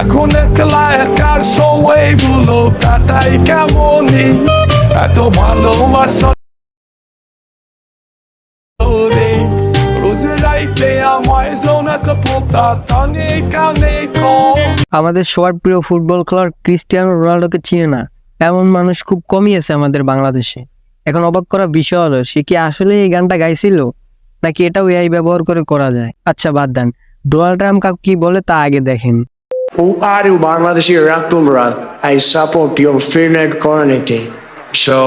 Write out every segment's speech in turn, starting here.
এখন একলা একার সময়গুলো কাটাই কেমনই এত ভালোবাসা রে রোজ রাইতে আমায় জোনা কপোতা টানে কানে কম। আমাদের সবার প্রিয় ফুটবল খেলোয়াড় ক্রিস্টিয়ানো রোনাল্ডোকে চিনে না এমন মানুষ খুব কমই আছে আমাদের বাংলাদেশে। এখন অবাক করা বিষয় হলো, সে কি আসলে এই গানটা গাইছিল নাকি এটাও এআই ব্যবহার করে করা যায়। আচ্ছা বাদ দেন, ডোনাল্ড ট্রাম্প কি বলে তা আগে দেখেন। Who are you, Bangladeshi Ratul Raad? I support your free net community. So,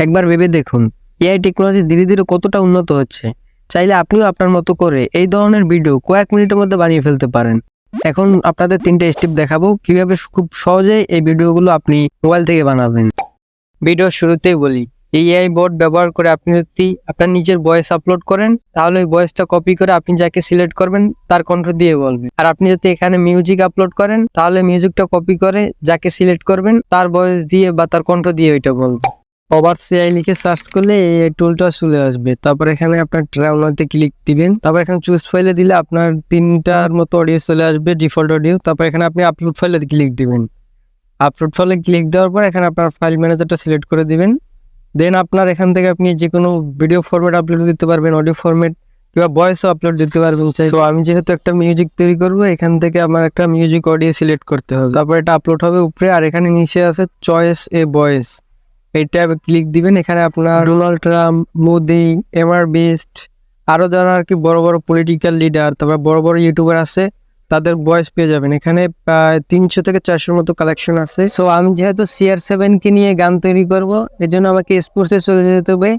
একবার ভেবে দেখুন এআই টেকনোলজি ধীরে ধীরে কতটা উন্নত হচ্ছে। চাইলে আপনিও আপনার মতো করে এই ধরনের ভিডিও কয়েক মিনিটের মধ্যে বানিয়ে ফেলতে পারেন। এখন আপনাদের 3টে স্টেপ দেখাবো কিভাবে খুব সহজে এই ভিডিওগুলো আপনি মোবাইল থেকে বানাবেন। ভিডিও শুরুতেই বলি, এই এআই বোর্ড ব্যবহার করে আপনি যদি আপনার নিজের ভয়েস আপলোড করেন তাহলে ওই ভয়েসটা কপি করে আপনি যাকে সিলেক্ট করবেন তার কণ্ঠ দিয়ে বলবেন। আর আপনি যদি এখানে মিউজিক আপলোড করেন তাহলে মিউজিকটা কপি করে যাকে সিলেক্ট করবেন তার ভয়েস দিয়ে বা তার কণ্ঠ দিয়ে ওইটা বলবেন। কভার্স এআই লিখে সার্চ করলে এই টুলটা চলে আসবে। তারপর এখানে আপনার ট্রাউনাতে ক্লিক দিবেন। তারপর এখানে চুজ ফাইলে দিলে আপনার 3টার মতো অডিও চলে আসবে, ডিফল্ট অডিও। তারপর এখানে আপনি আপলোড ফাইলে ক্লিক দিবেন। আপলোড ফাইলে ক্লিক দেওয়ার পর এখানে আপনার ফাইল ম্যানেজারটা সিলেক্ট করে দিবেন। দেন আপনার এখান থেকে আপনি যে কোনো ভিডিও ফরম্যাট আপলোড দিতে পারবেন, অডিও ফরম্যাট কিংবা ভয়েসও আপলোড দিতে পারবেন চাই। তো আমি যেহেতু একটা মিউজিক তৈরি করবো, এখান থেকে আমার একটা মিউজিক অডিও সিলেক্ট করতে হবে। তারপর এটা আপলোড হবে উপরে, আর এখানে নিচে আছে চয়েস এ ভয়েস, এই ট্যাবে ক্লিক দিবেন। এখানে আপনার Donald Trump, Modi, MR beast, আরো যারা আর কি বড় বড় পলিটিক্যাল লিডার, তারপর বড় বড় ইউটিউবার আছে তাদের ভয়েস পেয়ে যাবেন। এখানে প্রায় 300 থেকে 400 মতো কালেকশন আছে। সো আমি যেহেতু CR7 কে নিয়ে গান তৈরি করব, এর জন্য আমাকে স্পোর্টসে চলে যেতে হবে।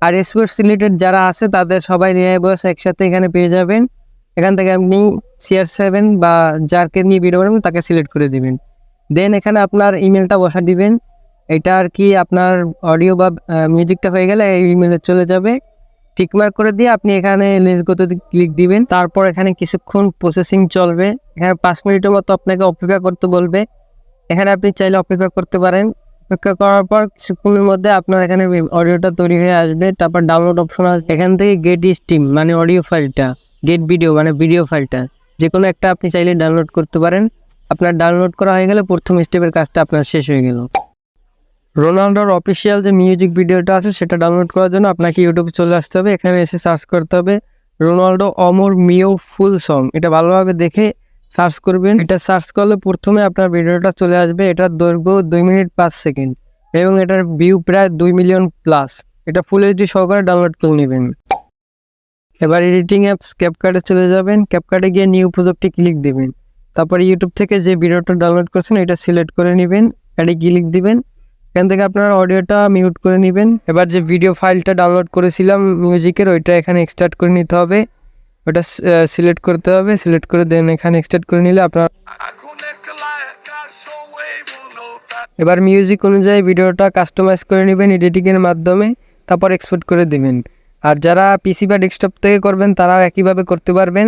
আর স্পোর্টস রিলেটেড যারা আছে তাদের সবাই এআই ভয়েস একসাথে এখানে পেয়ে যাবেন। এখান থেকে আপনি CR7 বা যাকে নিয়ে ভিডিও বানাবেন তাকে সিলেক্ট করে দিবেন। দেন এখানে আপনার ইমেলটা বসা দিবেন। এটা আর কি আপনার অডিও বা মিউজিকটা হয়ে গেলে এই ইমেলে চলে যাবে। টিকমার্ক করে দিয়ে আপনি এখানে লেটস গোতে ক্লিক দিবেন। তারপর এখানে কিছুক্ষণ প্রসেসিং চলবে। এখানে 5 মিনিটের মতো আপনাকে অপেক্ষা করতে বলবে। এখানে আপনি চাইলে অপেক্ষা করতে পারেন। অপেক্ষা করার পর কিছুক্ষণের মধ্যে আপনার এখানে অডিওটা তৈরি হয়ে আসবে। তারপর ডাউনলোড অপশন আসবে। এখান থেকে গেট স্ট্রিম মানে অডিও ফাইলটা, গেট ভিডিও মানে ভিডিও ফাইলটা, যে কোনো একটা আপনি চাইলে ডাউনলোড করতে পারেন। আপনার ডাউনলোড করা হয়ে গেলে প্রথম স্টেপের কাজটা আপনার শেষ হয়ে গেল। রোনাল্ডোর অফিসিয়াল যে মিউজিক ভিডিওটা আছে সেটা ডাউনলোড করার জন্য আপনাকে ইউটিউবে চলে আসতে হবে। এখানে এসে সার্চ করতে হবে রোনাল্ডো অমর মিও ফুল সং। এটা ভালোভাবে দেখে সার্চ করবেন। এটা সার্চ করলে প্রথমে আপনার ভিডিওটা চলে আসবে। এটার দৈর্ঘ্য 2 মিনিট 5 সেকেন্ড এবং এটার ভিউ প্রায় 2 মিলিয়ন প্লাস। এটা ফুল এইচডি সহকারে ডাউনলোড করে নেবেন। এবার এডিটিং অ্যাপস ক্যাপকাটে চলে যাবেন। ক্যাপকাটে গিয়ে নিউ প্রজেক্টে ক্লিক দেবেন। তারপর ইউটিউব থেকে যে ভিডিওটা ডাউনলোড করছেন এটা সিলেক্ট করে নেবেন, এটি ক্লিক দিবেন। এখান থেকে আপনার অডিওটা মিউট করে নেবেন। এবার যে ভিডিও ফাইলটা ডাউনলোড করেছিলাম মিউজিকের, ওইটা এখানে এক্সট্রাক্ট করে নিতে হবে। ওটা সিলেক্ট করতে হবে। সিলেক্ট করে দেন এখানে এক্সট্রাক্ট করে নিলে আপনার এবার মিউজিক অনুযায়ী ভিডিওটা কাস্টমাইজ করে নেবেন এডিটিংয়ের মাধ্যমে। তারপর এক্সপোর্ট করে দেবেন। আর যারা পিসি বা ডেস্কটপ থেকে করবেন তারাও একইভাবে করতে পারবেন।